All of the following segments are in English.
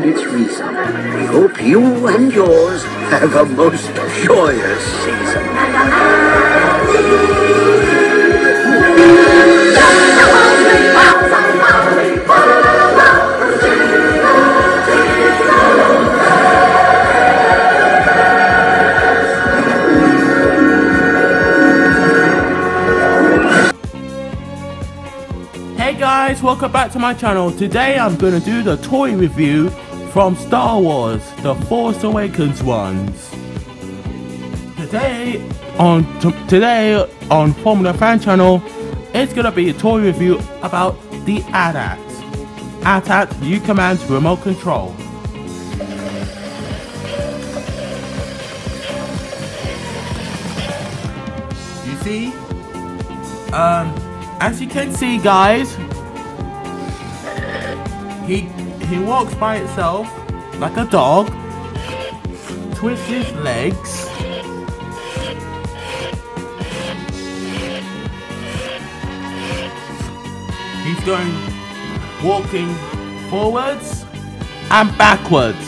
its reason. We hope you and yours have a most joyous season. Hey guys, welcome back to my channel. Today I'm going to do the toy review from Star Wars, the Force Awakens ones. Today on Formula Fan channel, it's going to be a toy review about the AT-AT. AT-AT U-Command's remote control. You see? As you can see, guys, he walks by itself like a dog, twists his legs, he's walking forwards and backwards.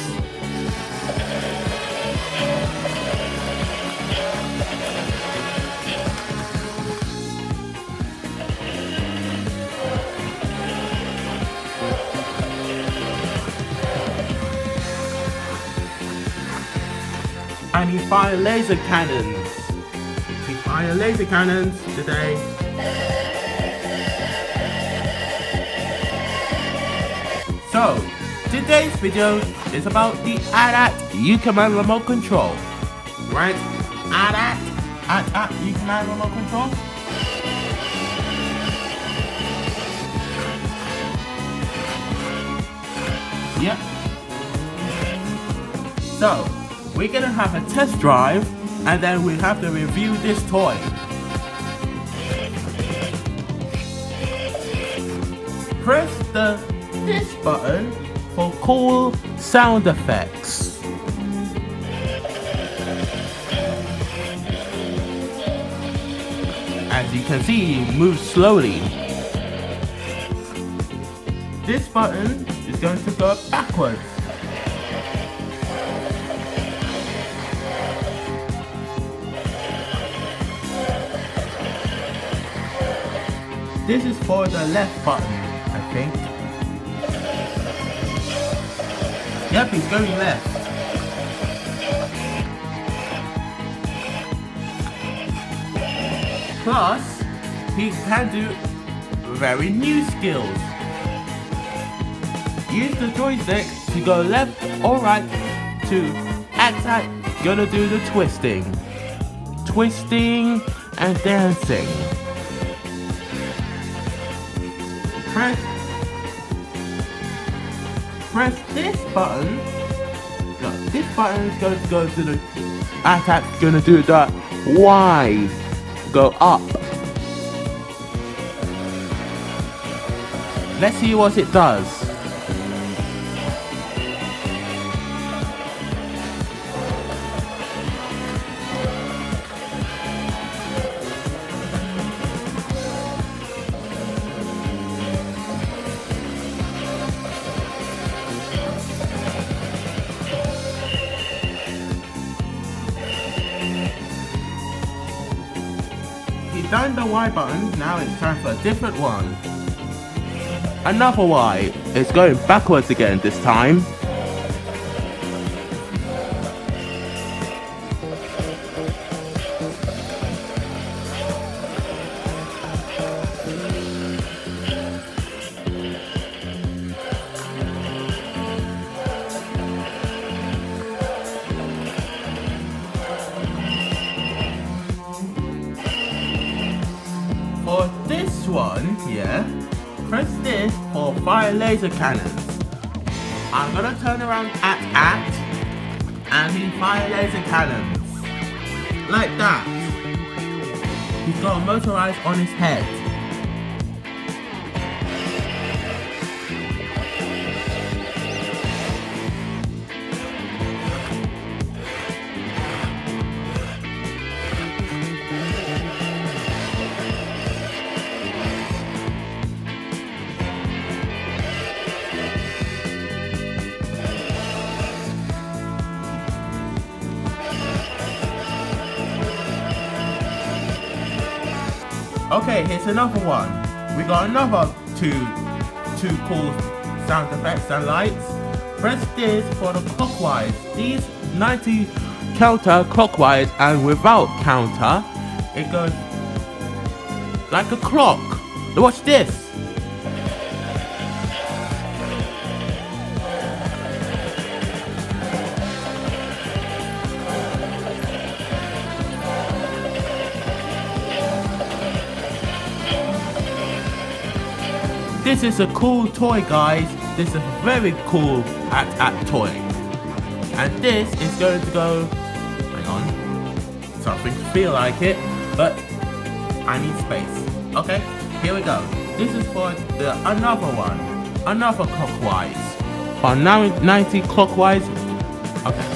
And he fires laser cannons. He fires laser cannons today. So, today's video is about the AT-AT U-Command remote control. Right? AT-AT U-Command remote control. Yep. So, we're gonna have a test drive and then we have to review this toy. Press this button for cool sound effects. As you can see, he moves slowly. This button is going to go backwards. This is for the left button, I think. Yep, he's going left. Plus, he can do very new skills. Use the joystick to go left or right to AT-AT gonna do the twisting. Twisting and dancing. Press this button. No, this button is going to go to the AT-AT, going to do the Y. Go up. Let's see what it does. He's done the Y button, now it's time for a different one. Another Y. It's going backwards again this time. For this one here, press this for fire laser cannons. I'm gonna turn around AT-AT and he fire laser cannons. Like that. He's got a motorized on his head. Okay, here's another one. We got another two cool sound effects and lights. Press this for the clockwise. These 90 counter clockwise, and without counter, it goes like a clock. Watch this. This is a cool toy, guys. This is a very cool at toy. And this is going to go, hang on, something to feel like it, but I need space. Okay, here we go. This is for another one, another clockwise. For 90 clockwise. Okay.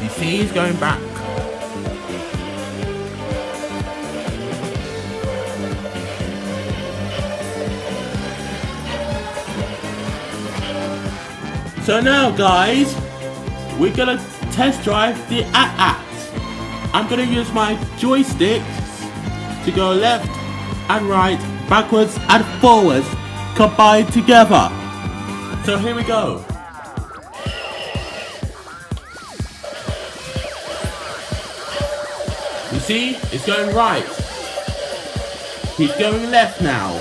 You see, he's going back. So now, guys, we're gonna test drive the AT-AT. I'm gonna use my joysticks to go left and right, backwards and forwards, combined together. So here we go. You see, it's going right. He's going left now.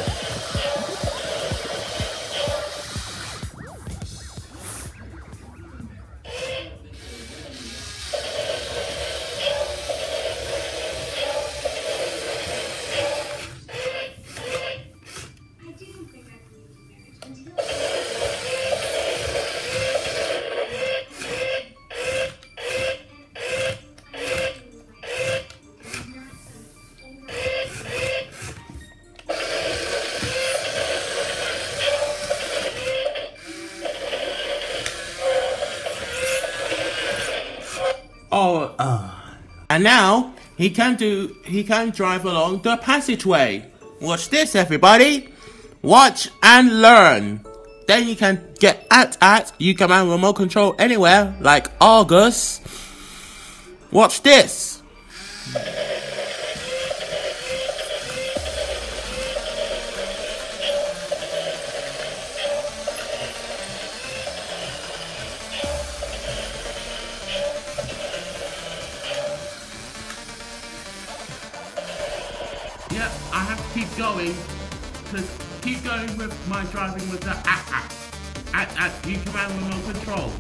And now he can drive along the passageway. Watch this, everybody. Watch and learn. Then you can get AT-AT. You can have remote control anywhere, like August. Watch this. Yeah, I have to keep going, because keep going with my driving with the AT-AT. AT-AT, you can have remote control.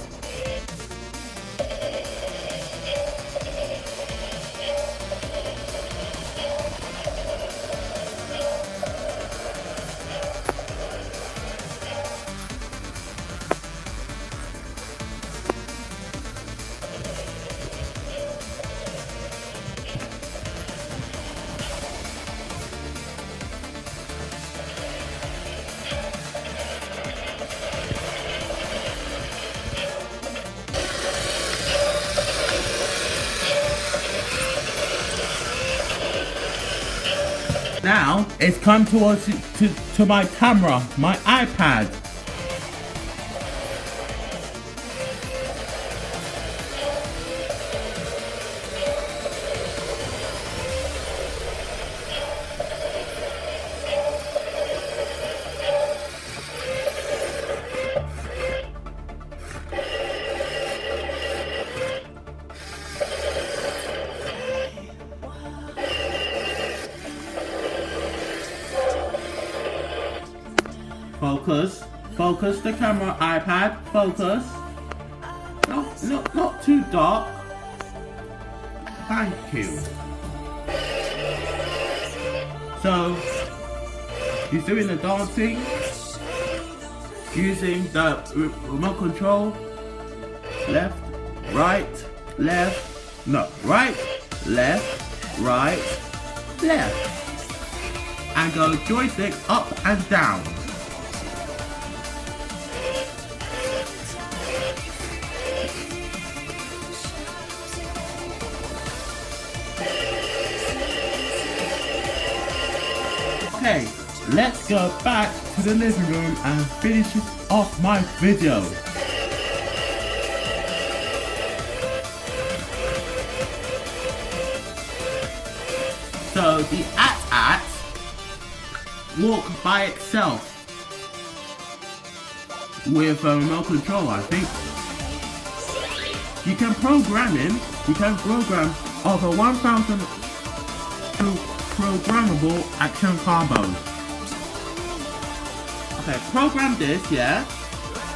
Now it's come towards to my camera, my iPad. Focus the camera, iPad, focus. Not too dark. Thank you. So, he's doing the dancing, using the remote control. Left, right, left, no, right, left, right, left. And go joystick up and down. Okay, let's go back to the living room and finish off my video. So the at walk by itself with a remote control, I think. You can program him. You can program over 1,000 programmable action combos. Okay, program this, yeah,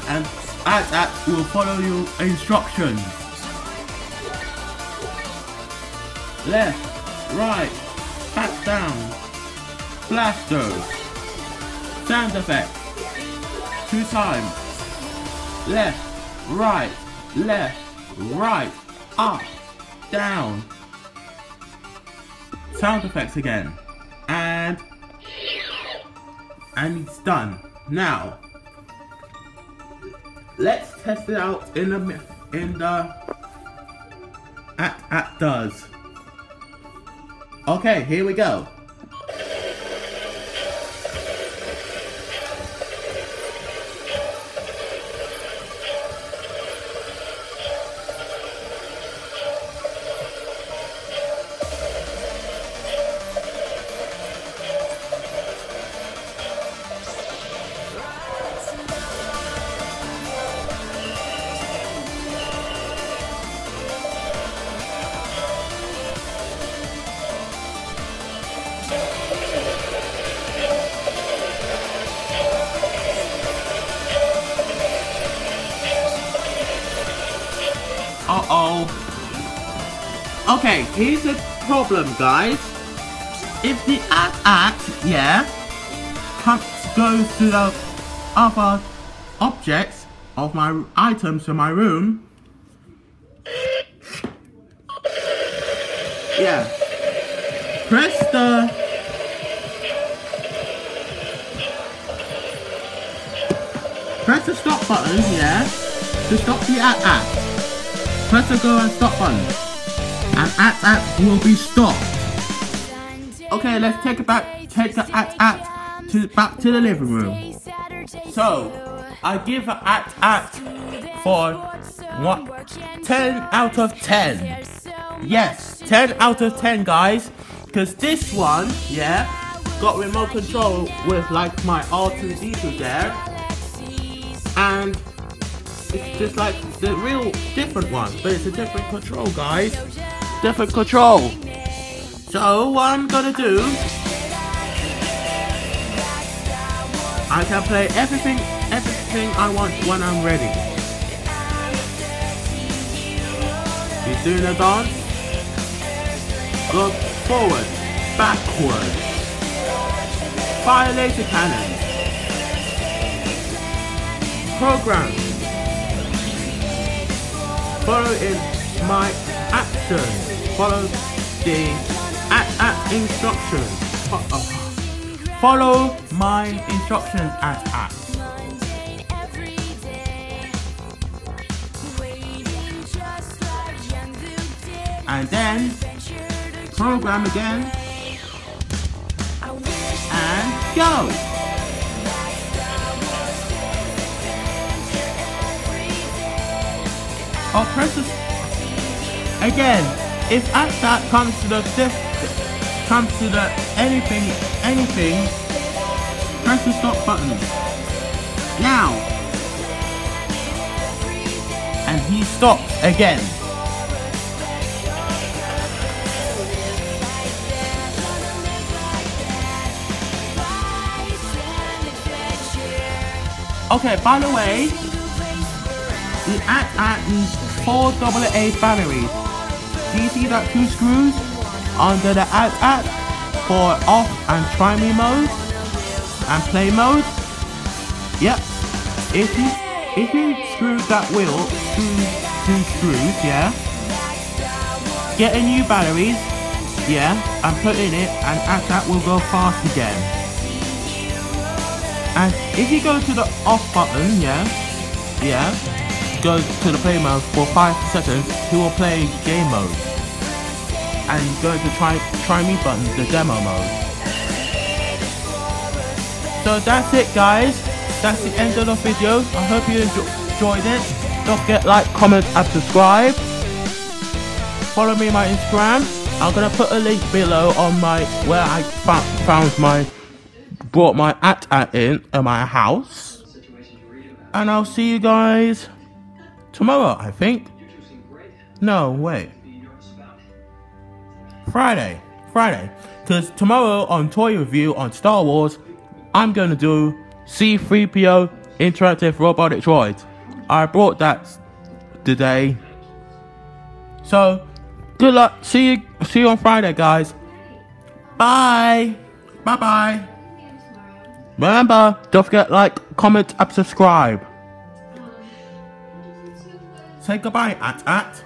and at will follow your instructions. Left, right, back down, blasters, sound effect, 2 times, left, right, up, down, sound effects again, and it's done. Now, let's test it out in the at does. Okay, here we go. Uh-oh. Okay, here's the problem, guys. If the at yeah, goes to the other objects of my items in my room, yeah, press the stop button, yeah, to stop the at. Press the go and stop button, and at will be stopped. Okay, let's take it back. Take the at back to the living room. So I give the at for what? 10 out of 10. Yes, 10 out of 10, guys. Because this one, yeah, got remote control with like my R2D2 there, and it's just like the real different one, but it's a different control, guys. Different control. So what I'm gonna do, I can play everything I want when I'm ready. He's doing a dance. Go forward, backward. Fire laser cannon. Program. Follow in my actions. Follow the at instructions. Follow my instructions at. And then program again. And go. Or press this again. If at that comes to the anything, press the stop button. Now. And he stops again. Okay, by the way, the at needs 4 AA batteries. Do you see that 2 screws under the at for off and try me mode and play mode? Yep. If you screw that wheel, 2 screws, yeah, get a new batteries, yeah, and put in it, and at will go fast again. And if you go to the off button, yeah, go to the play mode for 5 seconds, he will play game mode. And go to try me button, the demo mode. So that's it, guys. That's the end of the video. I hope you enjoyed it. Don't forget to like, comment and subscribe. Follow me on my Instagram. I'm gonna put a link below on my where I brought my at in my house, and I'll see you guys tomorrow. I think. No, wait. Friday, because tomorrow on Toy Review on Star Wars, I'm gonna do C-3PO Interactive Robotic Droid. I brought that today. So, good luck. See you on Friday, guys. Bye. Bye. Remember, don't forget like, comment, and subscribe. Say goodbye, at.